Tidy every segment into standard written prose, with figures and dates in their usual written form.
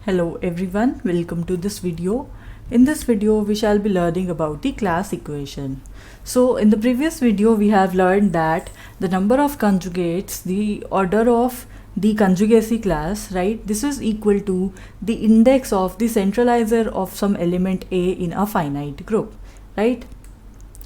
Hello everyone, welcome to this video. In this video we shall be learning about the class equation. So in the previous video we have learned that the number of conjugates, the order of the conjugacy class, right, this is equal to the index of the centralizer of some element A in a finite group, right?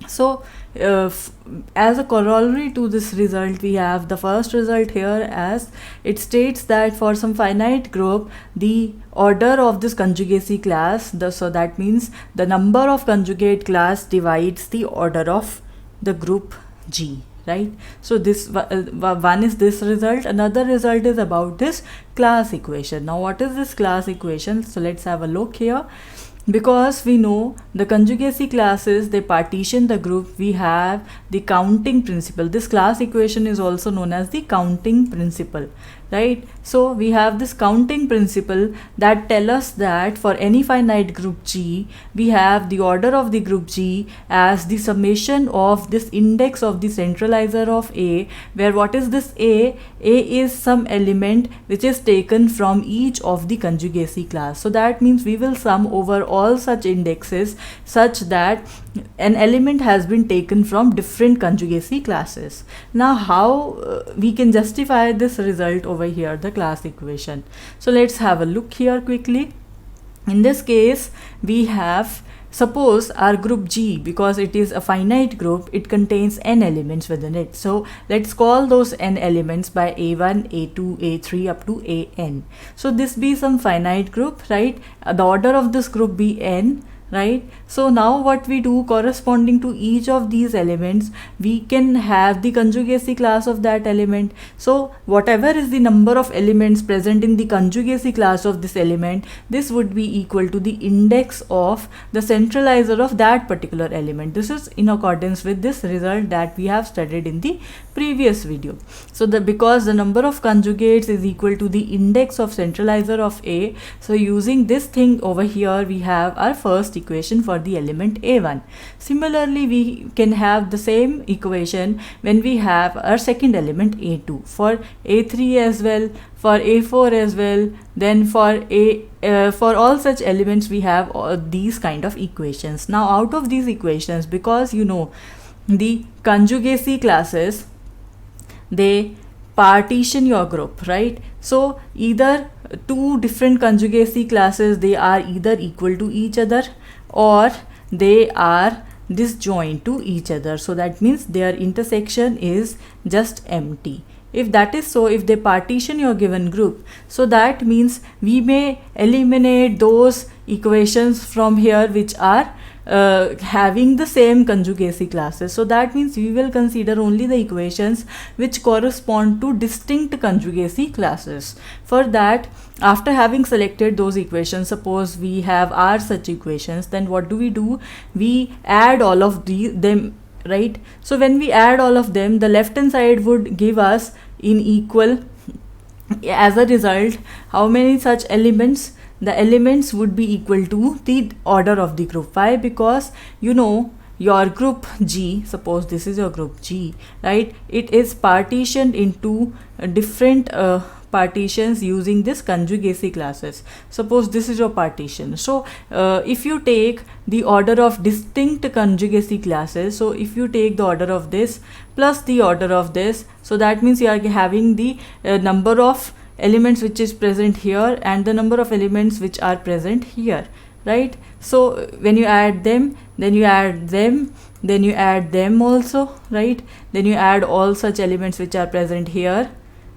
So as a corollary to this result, we have the first result here, as it states that for some finite group the order of this conjugacy class, so that means the number of conjugate class divides the order of the group G, right? So this one is this result. Another result is about this class equation. Now what is this class equation? So let's have a look here. Because we know the conjugacy classes, they partition the group, we have the counting principle. This class equation is also known as the counting principle, right? So we have this counting principle that tell us that for any finite group G, we have the order of the group G as the summation of this index of the centralizer of A, where what is this A? A is some element which is taken from each of the conjugacy class. So that means we will sum over all such indexes such that an element has been taken from different conjugacy classes. Now how we can justify this result over here, the class equation? So let's have a look here quickly. In this case we have, suppose our group G, because it is a finite group, it contains n elements within it. So let's call those n elements by a1, a2, a3 up to an. So this be some finite group, right? The order of this group be n, right? So now what we do, corresponding to each of these elements, we can have the conjugacy class of that element. So whatever is the number of elements present in the conjugacy class of this element, this would be equal to the index of the centralizer of that particular element. This is in accordance with this result that we have studied in the previous video. So because the number of conjugates is equal to the index of centralizer of A, so using this thing over here, we have our first equation for the element A1. Similarly, we can have the same equation when we have our second element A2, for A3 as well, for A4 as well, then for all such elements we have all these kind of equations. Now out of these equations, because you know the conjugacy classes, they partition your group, right? So either two different conjugacy classes, they are either equal to each other or they are disjoint to each other. So that means their intersection is just empty. If that is so, if they partition your given group, so that means we may eliminate those equations from here which are having the same conjugacy classes. So that means we will consider only the equations which correspond to distinct conjugacy classes. For that, after having selected those equations, suppose we have R such equations, then what do? We add all of them, right? So when we add all of them, the left hand side would give us in equal, as a result, how many such elements? The elements would be equal to the order of the group. Why? Because you know your group G, suppose this is your group G, right? It is partitioned into different partitions using this conjugacy classes. Suppose this is your partition. So if you take the order of distinct conjugacy classes, so if you take the order of this plus the order of this, so that means you are having the number of elements which is present here and the number of elements which are present here, right? So when you add them, then you add them, then you add them also, right? Then you add all such elements which are present here,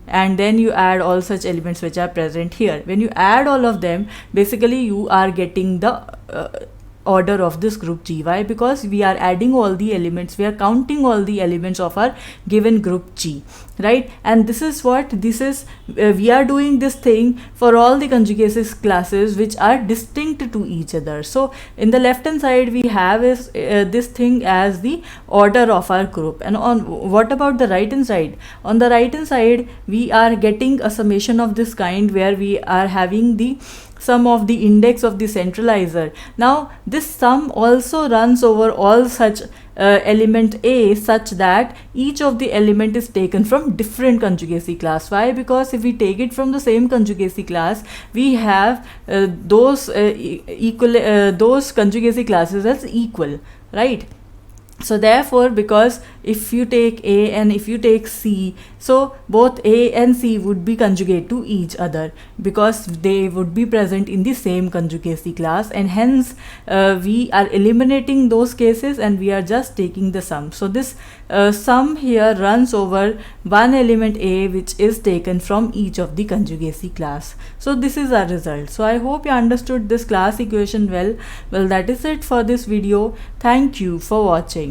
and then you add all such elements which are present here. When you add all of them, basically you are getting the order of this group G. Why? Because we are adding all the elements, we are counting all the elements of our given group G, right? And this is what this is, we are doing this thing for all the conjugacy classes which are distinct to each other. So in the left hand side we have is this thing as the order of our group. And on what about the right hand side? On the right hand side we are getting a summation of this kind where we are having the sum of the index of the centralizer. Now this sum also runs over all such element A such that each of the element is taken from different conjugacy class. Why? Because if we take it from the same conjugacy class, we have those conjugacy classes as equal, right? So therefore, because if you take A and if you take C, so both A and C would be conjugate to each other because they would be present in the same conjugacy class, and hence we are eliminating those cases and we are just taking the sum. So this sum here runs over one element A which is taken from each of the conjugacy class. So this is our result. So I hope you understood this class equation well. Well, that is it for this video. Thank you for watching.